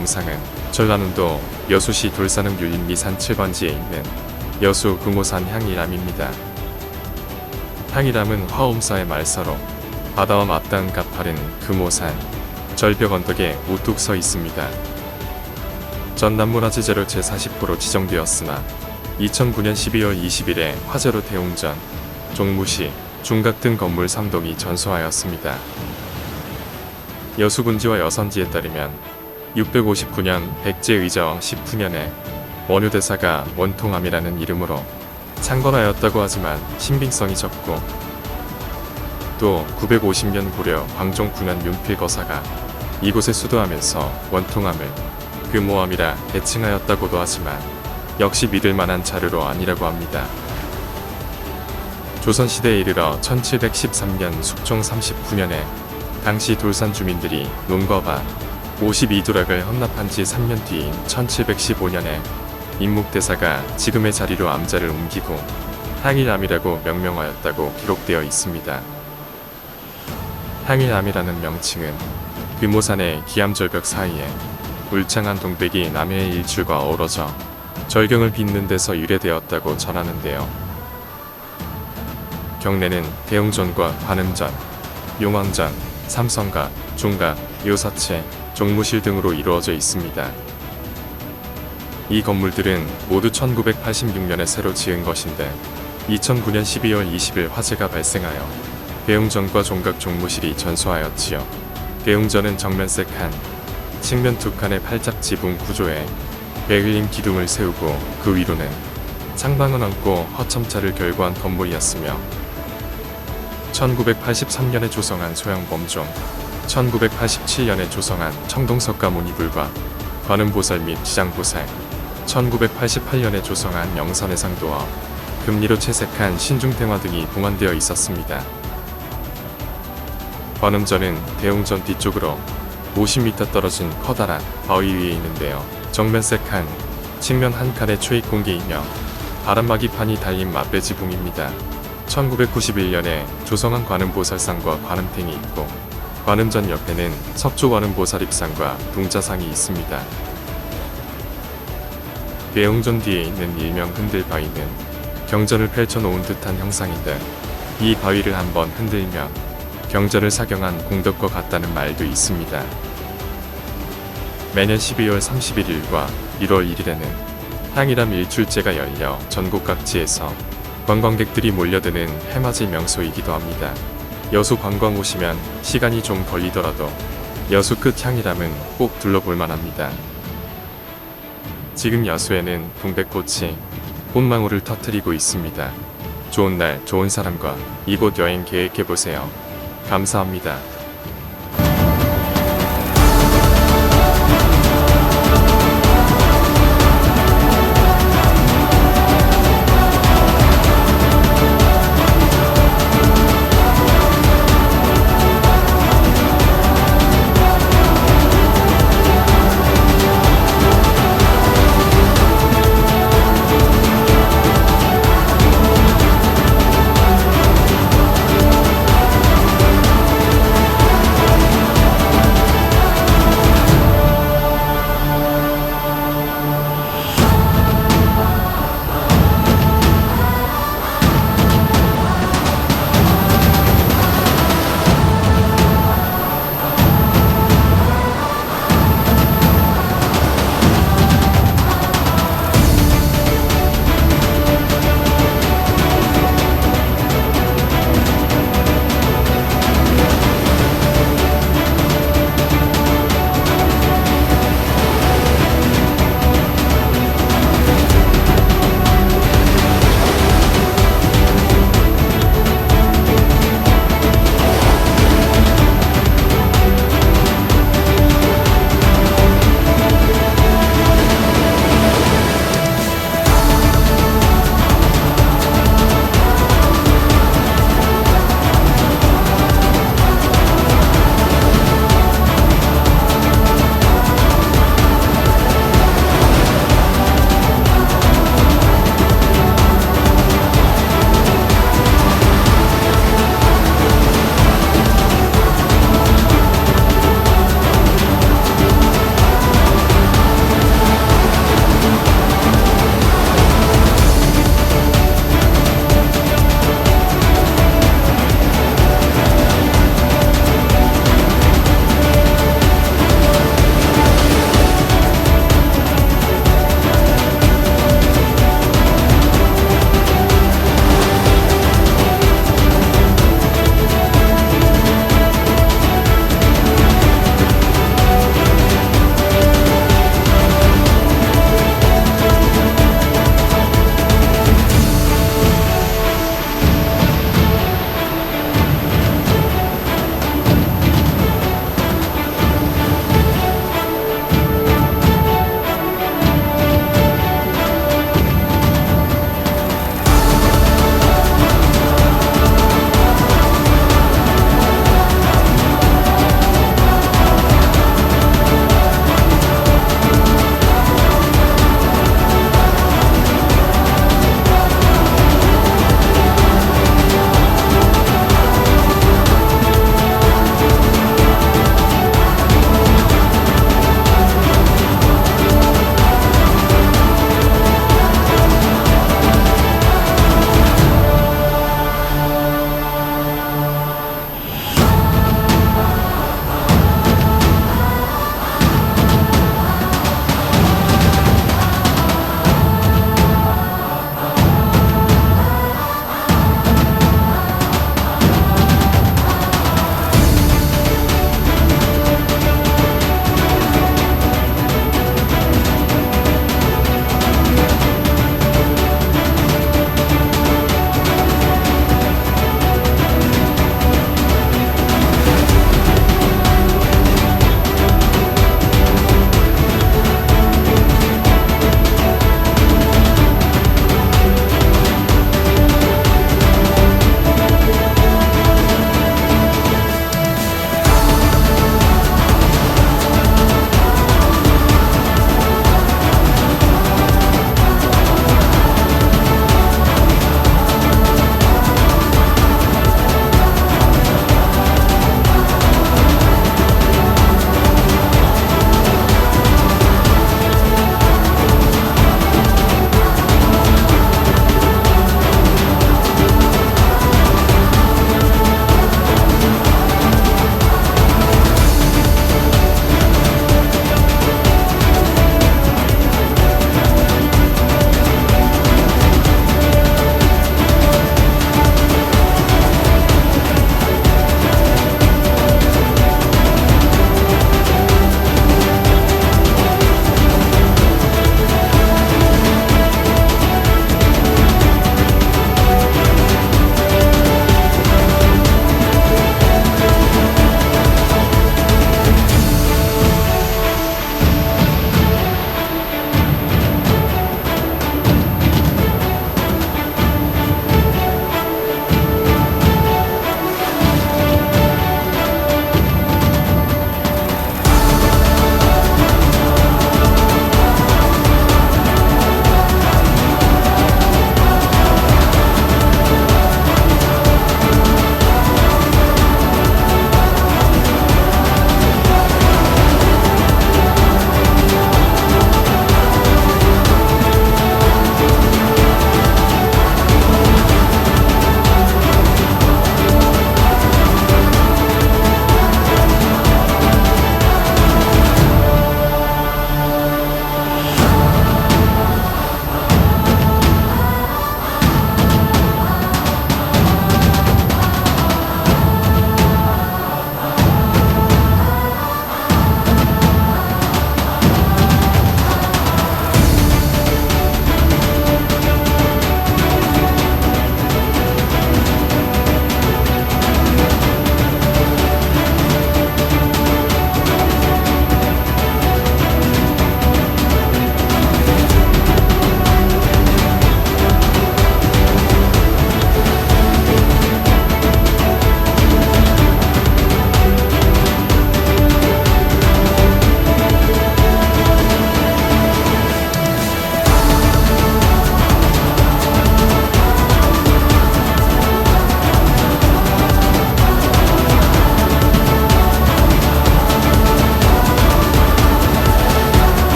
영상은 전라남도 여수시 돌산읍 율림리산 7번지에 있는 여수 금오산 향일암입니다. 향일암은 화엄사의 말서로 바다와 맞닿은 가파른 금오산 절벽 언덕에 우뚝 서 있습니다. 전남문화재재로 제40호로 지정되었으나 2009년 12월 20일에 화재로 대웅전, 종무시, 중각 등 건물 3동이 전소하였습니다. 여수군지와 여선지에 따르면 659년 백제의저 19년에 원효대사가 원통암이라는 이름으로 창건하였다고 하지만 신빙성이 적고, 또 950년 고려 광종 9년 윤필거사가 이곳에 수도하면서 원통암을 금오암이라 대칭하였다고도 하지만 역시 믿을 만한 자료로 아니라고 합니다. 조선시대에 이르러 1713년 숙종 39년에 당시 돌산 주민들이 논과 밭 52도락을 헌납한 지 3년 뒤인 1715년에 임묵대사가 지금의 자리로 암자를 옮기고 향일암이라고 명명하였다고 기록되어 있습니다. 향일암이라는 명칭은 금오산의 기암절벽 사이에 울창한 동백이 남해의 일출과 어우러져 절경을 빚는 데서 유래되었다고 전하는데요. 경내는 대웅전과 관음전, 용왕전, 삼성각, 중각, 요사체, 종무실 등으로 이루어져 있습니다. 이 건물들은 모두 1986년에 새로 지은 것인데 2009년 12월 20일 화재가 발생하여 대웅전과 종각 종무실이 전소하였지요. 대웅전은 정면 3칸, 측면 2칸의 팔작 지붕 구조에 베를린 기둥을 세우고 그 위로는 창방을 얹고 허첨차를 결고한 건물이었으며 1983년에 조성한 소형 범종, 1987년에 조성한 청동석가 문이불과 관음보살 및 지장보살, 1988년에 조성한 영선해상도와 금리로 채색한 신중탱화 등이 봉헌되어 있었습니다. 관음전은 대웅전 뒤쪽으로 50m 떨어진 커다란 바위 위에 있는데요. 정면 3칸, 측면 1칸의 초입 공개이며 바람막이판이 달린 맞배지붕입니다. 1991년에 조성한 관음보살상과 관음탱이 있고, 관음전 옆에는 석조 관음보살 입상과 동자상이 있습니다. 대웅전 뒤에 있는 일명 흔들바위는 경전을 펼쳐놓은 듯한 형상인데, 이 바위를 한번 흔들면 경전을 사경한 공덕과 같다는 말도 있습니다. 매년 12월 31일과 1월 1일에는 향일암 일출제가 열려 전국 각지에서 관광객들이 몰려드는 해맞이 명소이기도 합니다. 여수 관광 오시면 시간이 좀 걸리더라도 여수 끝 향일암은 꼭 둘러볼 만합니다. 지금 여수에는 동백꽃이 꽃망울을 터뜨리고 있습니다. 좋은 날, 좋은 사람과 이곳 여행 계획해보세요. 감사합니다.